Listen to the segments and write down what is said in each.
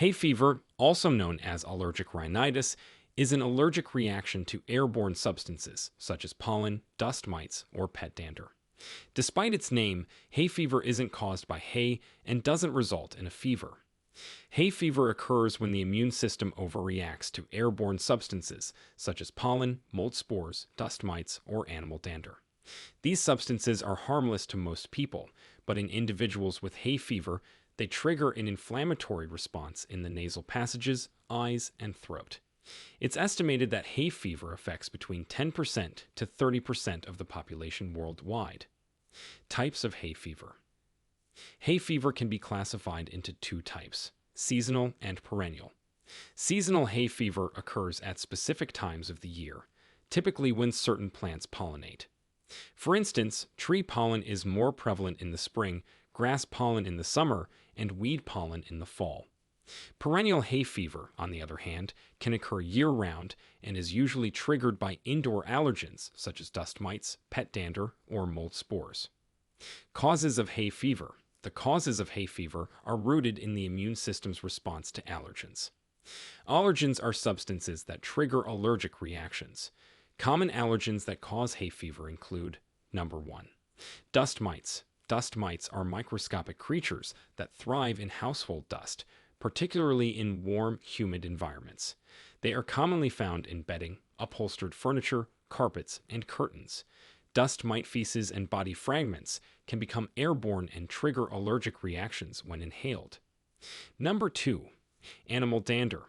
Hay fever, also known as allergic rhinitis, is an allergic reaction to airborne substances such as pollen, dust mites, or pet dander. Despite its name, hay fever isn't caused by hay and doesn't result in a fever. Hay fever occurs when the immune system overreacts to airborne substances such as pollen, mold spores, dust mites, or animal dander. These substances are harmless to most people, but in individuals with hay fever, they trigger an inflammatory response in the nasal passages, eyes, and throat. It's estimated that hay fever affects between 10% to 30% of the population worldwide. Types of hay fever. Hay fever can be classified into two types: seasonal and perennial. Seasonal hay fever occurs at specific times of the year, typically when certain plants pollinate. For instance, tree pollen is more prevalent in the spring, grass pollen in the summer, and weed pollen in the fall. Perennial hay fever, on the other hand, can occur year-round and is usually triggered by indoor allergens such as dust mites, pet dander, or mold spores. Causes of hay fever. The causes of hay fever are rooted in the immune system's response to allergens. Allergens are substances that trigger allergic reactions. Common allergens that cause hay fever include: number 1. Dust mites. Dust mites are microscopic creatures that thrive in household dust, particularly in warm, humid environments. They are commonly found in bedding, upholstered furniture, carpets, and curtains. Dust mite feces and body fragments can become airborne and trigger allergic reactions when inhaled. Number 2. Animal dander.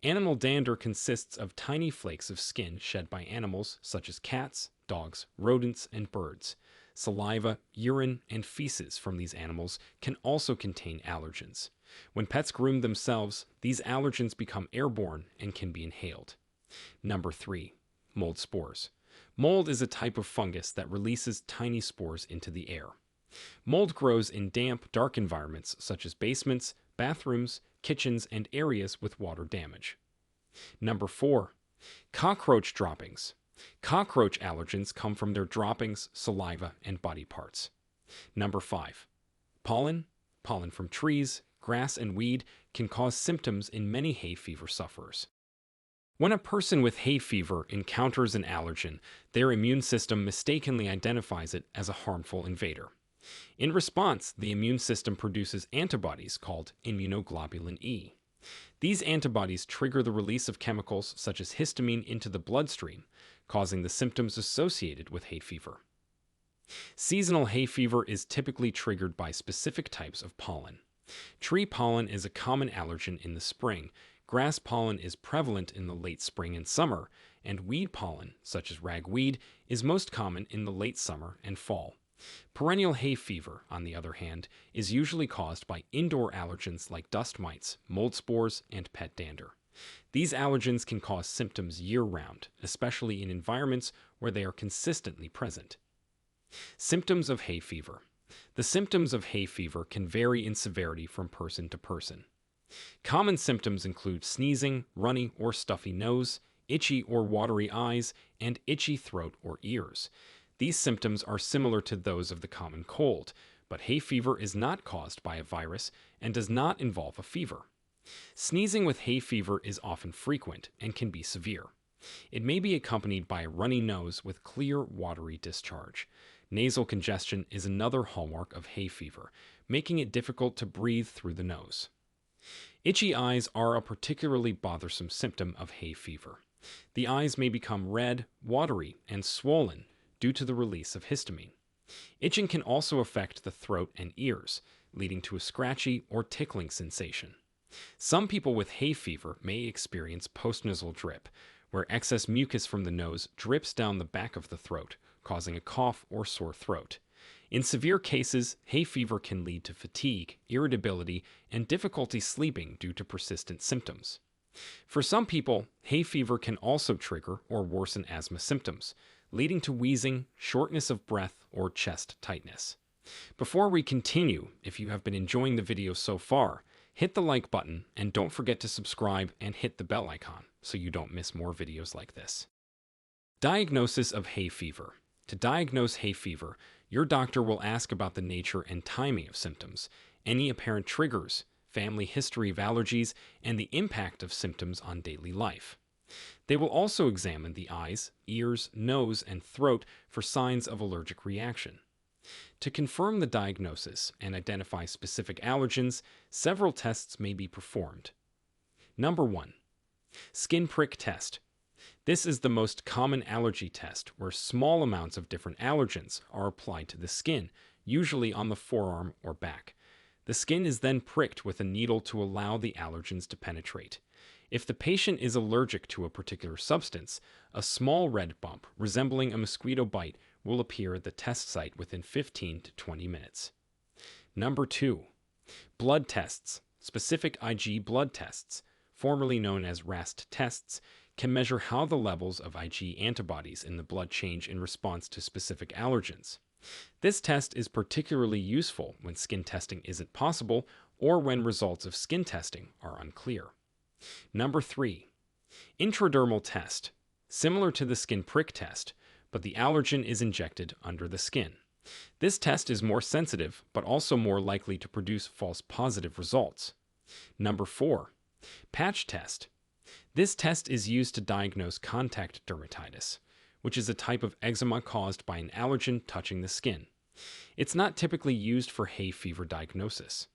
Animal dander consists of tiny flakes of skin shed by animals such as cats, dogs, rodents, and birds. Saliva, urine, and feces from these animals can also contain allergens. When pets groom themselves, these allergens become airborne and can be inhaled. Number 3. Mold spores. Mold is a type of fungus that releases tiny spores into the air. Mold grows in damp, dark environments such as basements, bathrooms, kitchens, and areas with water damage. Number 4. Cockroach droppings. Cockroach allergens come from their droppings, saliva, and body parts. Number 5. Pollen. Pollen from trees, grass, and weed can cause symptoms in many hay fever sufferers. When a person with hay fever encounters an allergen, their immune system mistakenly identifies it as a harmful invader. In response, the immune system produces antibodies called immunoglobulin E. These antibodies trigger the release of chemicals such as histamine into the bloodstream, causing the symptoms associated with hay fever. Seasonal hay fever is typically triggered by specific types of pollen. Tree pollen is a common allergen in the spring, grass pollen is prevalent in the late spring and summer, and weed pollen, such as ragweed, is most common in the late summer and fall. Perennial hay fever, on the other hand, is usually caused by indoor allergens like dust mites, mold spores, and pet dander. These allergens can cause symptoms year-round, especially in environments where they are consistently present. Symptoms of hay fever. The symptoms of hay fever can vary in severity from person to person. Common symptoms include sneezing, runny or stuffy nose, itchy or watery eyes, and itchy throat or ears. These symptoms are similar to those of the common cold, but hay fever is not caused by a virus and does not involve a fever. Sneezing with hay fever is often frequent and can be severe. It may be accompanied by a runny nose with clear, watery discharge. Nasal congestion is another hallmark of hay fever, making it difficult to breathe through the nose. Itchy eyes are a particularly bothersome symptom of hay fever. The eyes may become red, watery, and swollen due to the release of histamine. Itching can also affect the throat and ears, leading to a scratchy or tickling sensation. Some people with hay fever may experience postnasal drip, where excess mucus from the nose drips down the back of the throat, causing a cough or sore throat. In severe cases, hay fever can lead to fatigue, irritability, and difficulty sleeping due to persistent symptoms. For some people, hay fever can also trigger or worsen asthma symptoms, leading to wheezing, shortness of breath, or chest tightness. Before we continue, if you have been enjoying the video so far, hit the like button and don't forget to subscribe and hit the bell icon so you don't miss more videos like this. Diagnosis of hay fever. To diagnose hay fever, your doctor will ask about the nature and timing of symptoms, any apparent triggers, family history of allergies, and the impact of symptoms on daily life. They will also examine the eyes, ears, nose, and throat for signs of allergic reaction. To confirm the diagnosis and identify specific allergens, several tests may be performed. Number 1. Skin prick test. This is the most common allergy test where small amounts of different allergens are applied to the skin, usually on the forearm or back. The skin is then pricked with a needle to allow the allergens to penetrate. If the patient is allergic to a particular substance, a small red bump resembling a mosquito bite will appear at the test site within 15 to 20 minutes. Number 2. Blood tests. Specific Ig blood tests, formerly known as RAST tests, can measure how the levels of Ig antibodies in the blood change in response to specific allergens. This test is particularly useful when skin testing isn't possible or when results of skin testing are unclear. Number 3. Intradermal test. Similar to the skin prick test, but the allergen is injected under the skin. This test is more sensitive, but also more likely to produce false positive results. Number 4. Patch test. This test is used to diagnose contact dermatitis, which is a type of eczema caused by an allergen touching the skin. It's not typically used for hay fever diagnosis.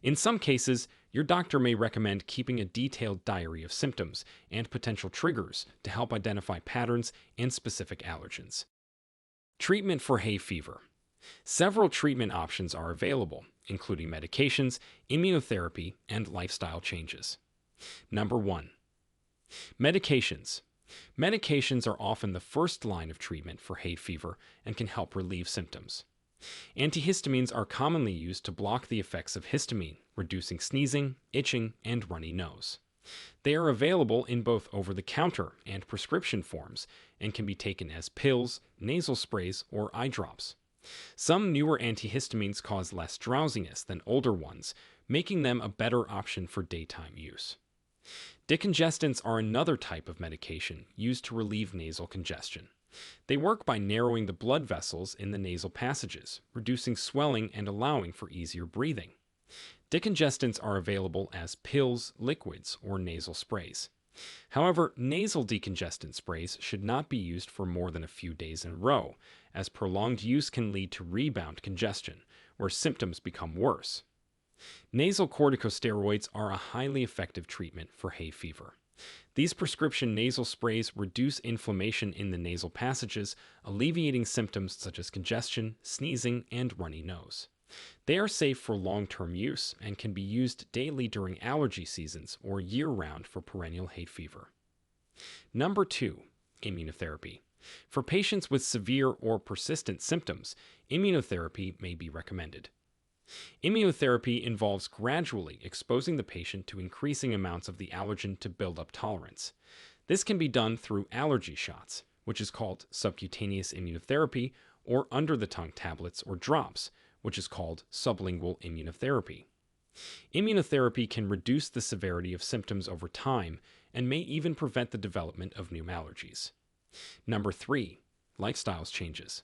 In some cases, your doctor may recommend keeping a detailed diary of symptoms and potential triggers to help identify patterns and specific allergens. Treatment for hay fever. Several treatment options are available, including medications, immunotherapy, and lifestyle changes. Number 1. Medications. Medications are often the first line of treatment for hay fever and can help relieve symptoms. Antihistamines are commonly used to block the effects of histamine, reducing sneezing, itching, and runny nose. They are available in both over-the-counter and prescription forms and can be taken as pills, nasal sprays, or eye drops. Some newer antihistamines cause less drowsiness than older ones, making them a better option for daytime use. Decongestants are another type of medication used to relieve nasal congestion. They work by narrowing the blood vessels in the nasal passages, reducing swelling and allowing for easier breathing. Decongestants are available as pills, liquids, or nasal sprays. However, nasal decongestant sprays should not be used for more than a few days in a row, as prolonged use can lead to rebound congestion, where symptoms become worse. Nasal corticosteroids are a highly effective treatment for hay fever. These prescription nasal sprays reduce inflammation in the nasal passages, alleviating symptoms such as congestion, sneezing, and runny nose. They are safe for long-term use and can be used daily during allergy seasons or year-round for perennial hay fever. Number 2. Immunotherapy. For patients with severe or persistent symptoms, immunotherapy may be recommended. Immunotherapy involves gradually exposing the patient to increasing amounts of the allergen to build up tolerance. This can be done through allergy shots, which is called subcutaneous immunotherapy, or under-the-tongue tablets or drops, which is called sublingual immunotherapy. Immunotherapy can reduce the severity of symptoms over time and may even prevent the development of new allergies. Number 3. Lifestyle changes.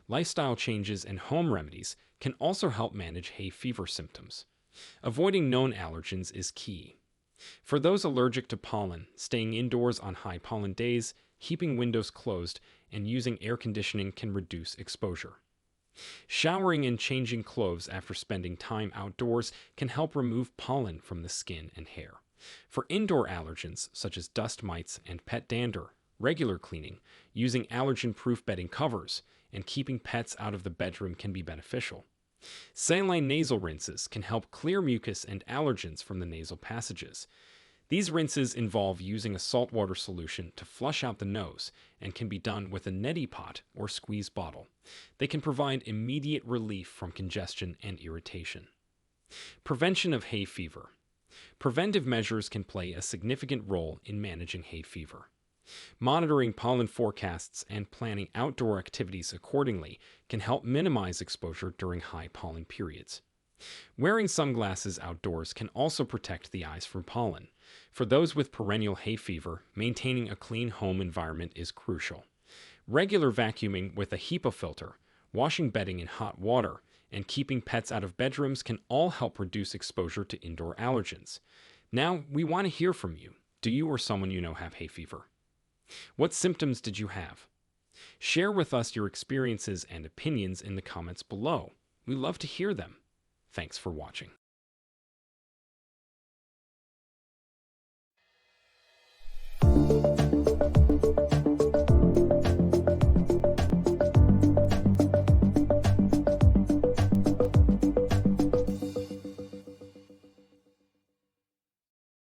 Lifestyle changes and home remedies can also help manage hay fever symptoms. Avoiding known allergens is key. For those allergic to pollen, staying indoors on high pollen days, keeping windows closed, and using air conditioning can reduce exposure. Showering and changing clothes after spending time outdoors can help remove pollen from the skin and hair. For indoor allergens, such as dust mites and pet dander, regular cleaning, using allergen-proof bedding covers, and keeping pets out of the bedroom can be beneficial. Saline nasal rinses can help clear mucus and allergens from the nasal passages. These rinses involve using a saltwater solution to flush out the nose and can be done with a neti pot or squeeze bottle. They can provide immediate relief from congestion and irritation. Prevention of hay fever. Preventive measures can play a significant role in managing hay fever. Monitoring pollen forecasts and planning outdoor activities accordingly can help minimize exposure during high pollen periods. Wearing sunglasses outdoors can also protect the eyes from pollen. For those with perennial hay fever, maintaining a clean home environment is crucial. Regular vacuuming with a HEPA filter, washing bedding in hot water, and keeping pets out of bedrooms can all help reduce exposure to indoor allergens. Now, we want to hear from you. Do you or someone you know have hay fever? What symptoms did you have? Share with us your experiences and opinions in the comments below. We love to hear them. Thanks for watching.